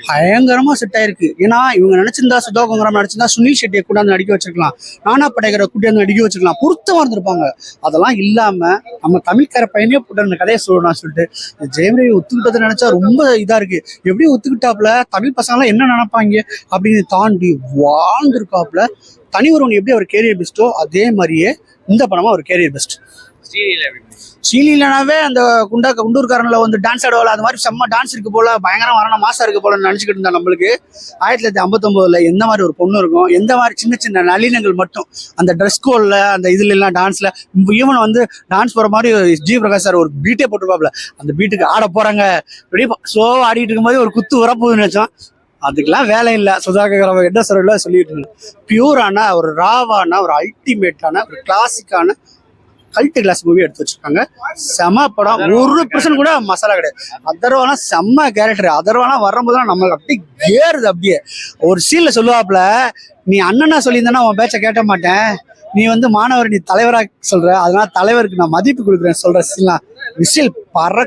பயங்கரமா செட் ஆயிருக்கு. ஏன்னா இவங்க நினைச்சிருந்தா சுதா கோங்கரம் நடிச்சிருந்தா சுனில் ஷெட்டியை கூடாந்து நடிக்க வச்சிருக்கலாம், நானா படேகரை கூட்டியாந்து நடிக்க வச்சிருக்கலாம், பொருத்தமா இருந்திருப்பாங்க. அதெல்லாம் இல்லாம நம்ம தமிழ்கார பையனே போட்டு அந்த கதையை சொல்லணும்னு சொல்லிட்டு ஜெயம் ரவி ஒத்துக்கிட்டதை நினைச்சா ரொம்ப இதா இருக்கு. எப்படி ஒத்துக்கிட்டாப்புல தமிழ் பசங்களாம் என்ன நினைப்பாங்க அப்படின்னு தாண்டி வாழ்ந்திருக்காப்புல. தனி ஒருவன் எப்படி அவர் கேரியர் பெஸ்ட்டோ அதே மாதிரியே இந்த படமா ஒரு கேரியர் பெஸ்ட். ஸ்ரீலீலனாவே அந்த குண்டூர்காரன்ல வந்து டான்ஸ் ஆடுவாள், அது மாதிரி செம்ம டான்ஸ் இருக்கு போல, பயங்கரம் வரணும் மாசா இருக்கு போல நினைச்சுக்கிட்டு இருந்தா நம்மளுக்கு. 1959 எந்த மாதிரி ஒரு பொண்ணு இருக்கும், எந்த மாதிரி சின்ன சின்ன நளினங்கள் மட்டும் அந்த ட்ரெஸ் கோட்ல அந்த இதுல எல்லாம் டான்ஸ்ல ஈவன் வந்து டான்ஸ் போற மாதிரி ஜி பிரகாஷ் சார் ஒரு பீட்டே போட்டுருப்பாப்ல. அந்த பீட்டுக்கு ஆட போறாங்க, அப்படியே ஸ்லோவா ஆடிட்டு இருக்கும் போது ஒரு குத்து வரப்போகுதுன்னு நினைச்சோம். அதுக்கெல்லாம் வேலை இல்லை. சுதாகர் என்ன சொல்ல சொல்லிட்டு இருந்தேன். பியூரான ஒரு ராவான ஒரு அல்டிமேட்டான ஒரு கிளாசிக்கான கல்ட்டு கிளாஸ் மூவி எடுத்து வச்சிருக்காங்க. செம படம், 1% கூட மசாலா கிடையாது. அதர்வாலாம் செம்ம கேரக்டர். அதர்வாலாம் வரும்போதுலாம் நம்மளுக்கு அப்படியே ஏறுது. அப்படியே ஒரு சீன்ல சொல்லுவாப்புல, நீ அண்ணனா சொல்லியிருந்தா உன் பேச்சை கேட்ட மாட்டேன், நீ வந்து மாணவர் நீ தலைவரா சொல்ற, அதனால தலைவருக்கு நான் மதிப்பு கொடுக்குறேன் சொல்ற சீன்லாம் விசில் பறக்கும்.